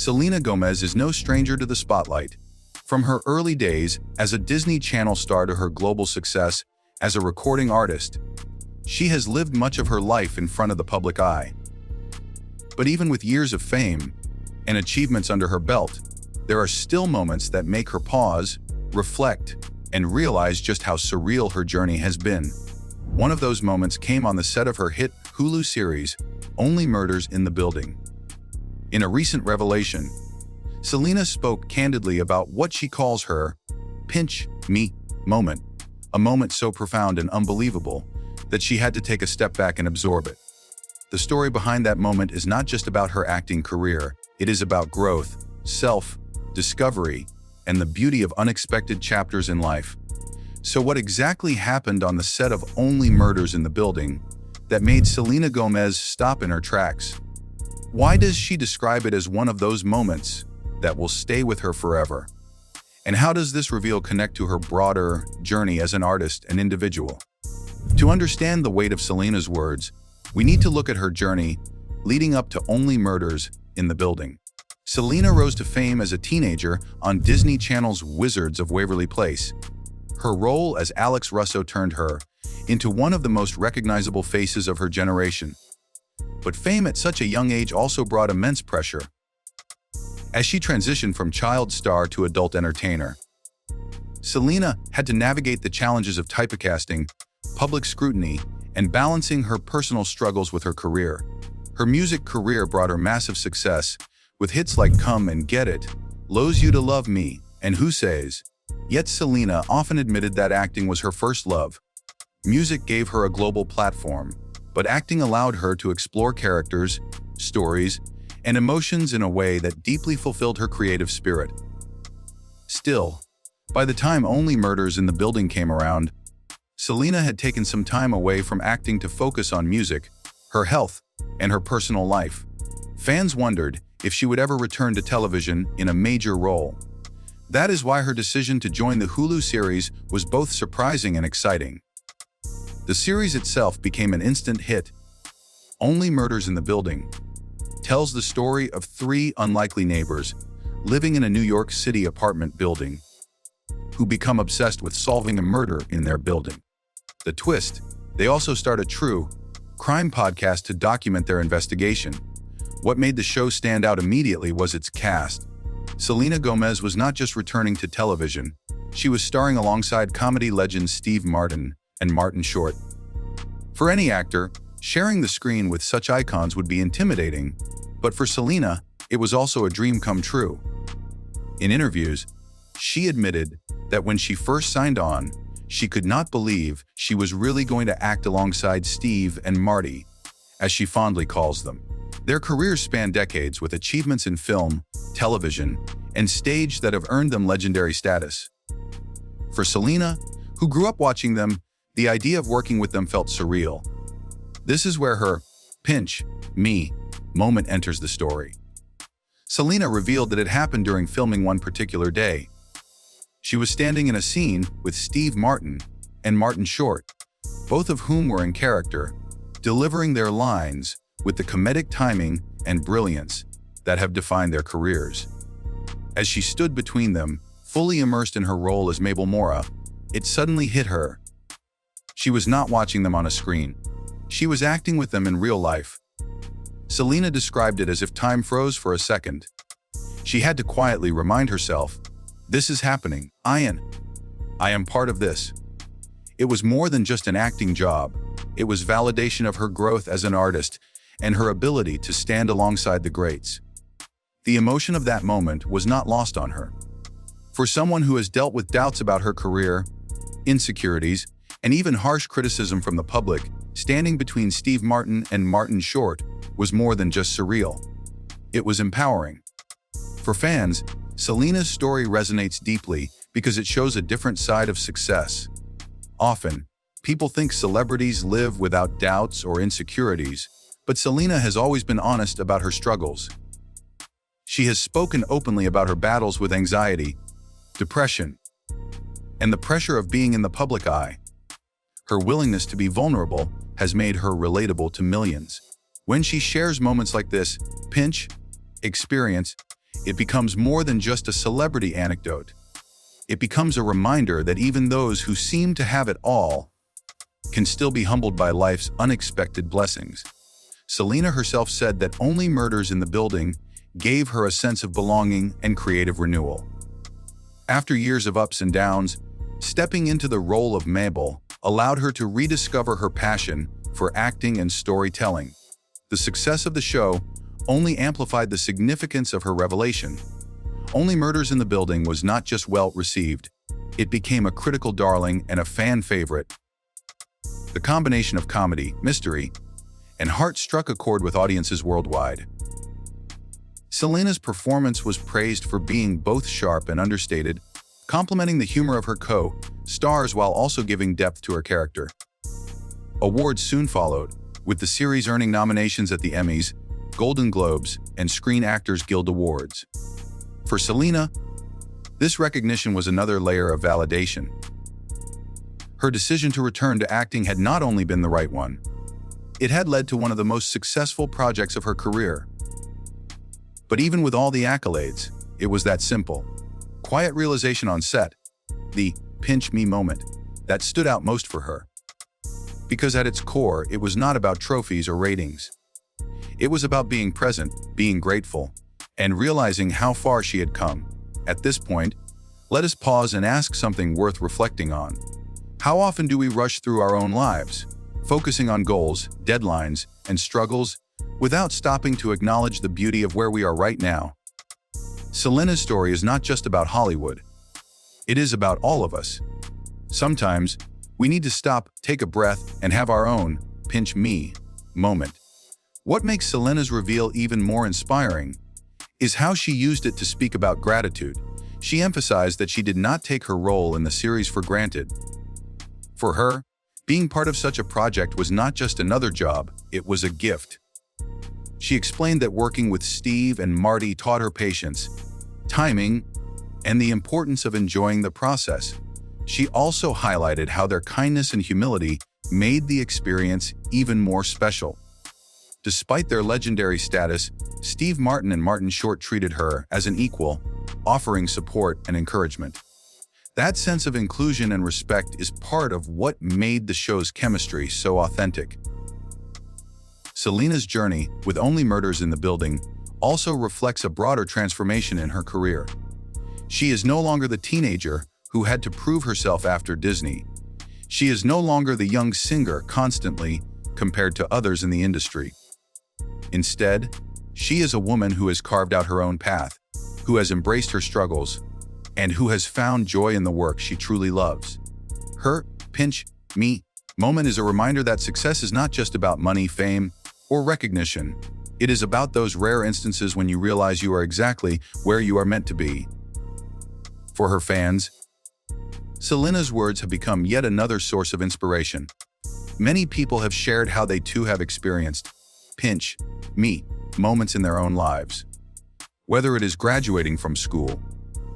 Selena Gomez is no stranger to the spotlight. From her early days as a Disney Channel star to her global success as a recording artist, she has lived much of her life in front of the public eye. But even with years of fame and achievements under her belt, there are still moments that make her pause, reflect, and realize just how surreal her journey has been. One of those moments came on the set of her hit Hulu series, Only Murders in the Building. In a recent revelation, Selena spoke candidly about what she calls her pinch me moment, a moment so profound and unbelievable that she had to take a step back and absorb it. The story behind that moment is not just about her acting career, it is about growth, self-discovery, and the beauty of unexpected chapters in life. So what exactly happened on the set of Only Murders in the Building that made Selena Gomez stop in her tracks? Why does she describe it as one of those moments that will stay with her forever? And how does this reveal connect to her broader journey as an artist and individual? To understand the weight of Selena's words, we need to look at her journey leading up to Only Murders in the Building. Selena rose to fame as a teenager on Disney Channel's Wizards of Waverly Place. Her role as Alex Russo turned her into one of the most recognizable faces of her generation. But fame at such a young age also brought immense pressure. As she transitioned from child star to adult entertainer, Selena had to navigate the challenges of typecasting, public scrutiny, and balancing her personal struggles with her career. Her music career brought her massive success, with hits like Come and Get It, Lose You to Love Me, and Who Says. Yet Selena often admitted that acting was her first love. Music gave her a global platform, but acting allowed her to explore characters, stories, and emotions in a way that deeply fulfilled her creative spirit. Still, by the time Only Murders in the Building came around, Selena had taken some time away from acting to focus on music, her health, and her personal life. Fans wondered if she would ever return to television in a major role. That is why her decision to join the Hulu series was both surprising and exciting. The series itself became an instant hit. Only Murders in the Building tells the story of three unlikely neighbors living in a New York City apartment building who become obsessed with solving a murder in their building. The twist, they also start a true crime podcast to document their investigation. What made the show stand out immediately was its cast. Selena Gomez was not just returning to television, she was starring alongside comedy legends Steve Martin and Martin Short. For any actor, sharing the screen with such icons would be intimidating, but for Selena, it was also a dream come true. In interviews, she admitted that when she first signed on, she could not believe she was really going to act alongside Steve and Marty, as she fondly calls them. Their careers span decades with achievements in film, television, and stage that have earned them legendary status. For Selena, who grew up watching them, the idea of working with them felt surreal. This is where her pinch me moment enters the story. Selena revealed that it happened during filming one particular day. She was standing in a scene with Steve Martin and Martin Short, both of whom were in character, delivering their lines with the comedic timing and brilliance that have defined their careers. As she stood between them, fully immersed in her role as Mabel Mora, it suddenly hit her. She was not watching them on a screen. She was acting with them in real life. Selena described it as if time froze for a second. She had to quietly remind herself, "This is happening. I am part of this." It was more than just an acting job. It was validation of her growth as an artist and her ability to stand alongside the greats. The emotion of that moment was not lost on her. For someone who has dealt with doubts about her career, insecurities, and even harsh criticism from the public, standing between Steve Martin and Martin Short was more than just surreal. It was empowering. For fans, Selena's story resonates deeply because it shows a different side of success. Often, people think celebrities live without doubts or insecurities, but Selena has always been honest about her struggles. She has spoken openly about her battles with anxiety, depression, and the pressure of being in the public eye. Her willingness to be vulnerable has made her relatable to millions. When she shares moments like this, pinch, experience, it becomes more than just a celebrity anecdote. It becomes a reminder that even those who seem to have it all can still be humbled by life's unexpected blessings. Selena herself said that only Murders in the Building gave her a sense of belonging and creative renewal. After years of ups and downs, stepping into the role of Mabel allowed her to rediscover her passion for acting and storytelling. The success of the show only amplified the significance of her revelation. Only Murders in the Building was not just well received, it became a critical darling and a fan favorite. The combination of comedy, mystery, and heart struck a chord with audiences worldwide. Selena's performance was praised for being both sharp and understated, complementing the humor of her co-stars while also giving depth to her character. Awards soon followed, with the series earning nominations at the Emmys, Golden Globes, and Screen Actors Guild Awards. For Selena, this recognition was another layer of validation. Her decision to return to acting had not only been the right one, it had led to one of the most successful projects of her career. But even with all the accolades, it was that simple, quiet realization on set, the pinch me moment, that stood out most for her. Because at its core, it was not about trophies or ratings. It was about being present, being grateful, and realizing how far she had come. At this point, let us pause and ask something worth reflecting on. How often do we rush through our own lives, focusing on goals, deadlines, and struggles, without stopping to acknowledge the beauty of where we are right now? Selena's story is not just about Hollywood. It is about all of us. Sometimes, we need to stop, take a breath, and have our own pinch me moment. What makes Selena's reveal even more inspiring is how she used it to speak about gratitude. She emphasized that she did not take her role in the series for granted. For her, being part of such a project was not just another job, it was a gift. She explained that working with Steve and Marty taught her patience, timing, and the importance of enjoying the process. She also highlighted how their kindness and humility made the experience even more special. Despite their legendary status, Steve Martin and Martin Short treated her as an equal, offering support and encouragement. That sense of inclusion and respect is part of what made the show's chemistry so authentic. Selena's journey, with Only Murders in the Building, also reflects a broader transformation in her career. She is no longer the teenager who had to prove herself after Disney. She is no longer the young singer constantly compared to others in the industry. Instead, she is a woman who has carved out her own path, who has embraced her struggles, and who has found joy in the work she truly loves. Her pinch me moment is a reminder that success is not just about money, fame, or recognition. It is about those rare instances when you realize you are exactly where you are meant to be. For her fans, Selena's words have become yet another source of inspiration. Many people have shared how they too have experienced pinch me moments in their own lives. Whether it is graduating from school,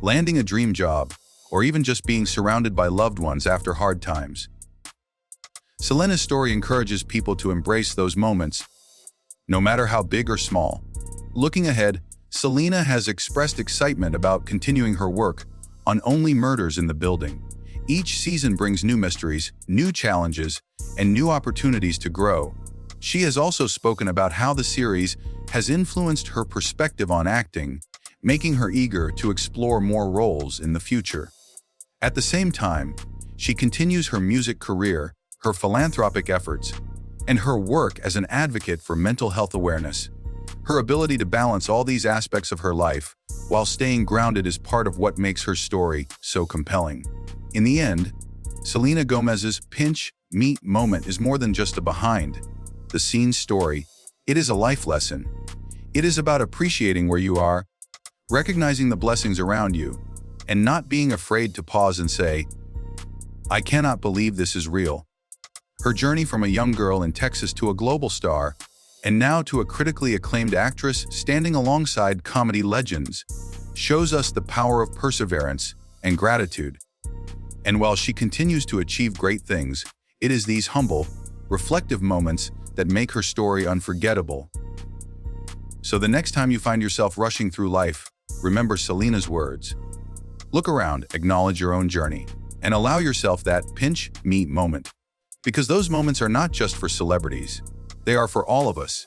landing a dream job, or even just being surrounded by loved ones after hard times. Selena's story encourages people to embrace those moments, no matter how big or small. Looking ahead, Selena has expressed excitement about continuing her work on Only Murders in the Building. Each season brings new mysteries, new challenges, and new opportunities to grow. She has also spoken about how the series has influenced her perspective on acting, making her eager to explore more roles in the future. At the same time, she continues her music career, her philanthropic efforts, and her work as an advocate for mental health awareness. Her ability to balance all these aspects of her life while staying grounded is part of what makes her story so compelling. In the end, Selena Gomez's pinch me moment is more than just a behind-the-scenes story. It is a life lesson. It is about appreciating where you are, recognizing the blessings around you, and not being afraid to pause and say, "I cannot believe this is real." Her journey from a young girl in Texas to a global star, and now to a critically acclaimed actress standing alongside comedy legends, shows us the power of perseverance and gratitude. And while she continues to achieve great things, it is these humble, reflective moments that make her story unforgettable. So the next time you find yourself rushing through life, Remember Selena's words. Look around, acknowledge your own journey, and allow yourself that pinch me moment. Because those moments are not just for celebrities. They are for all of us.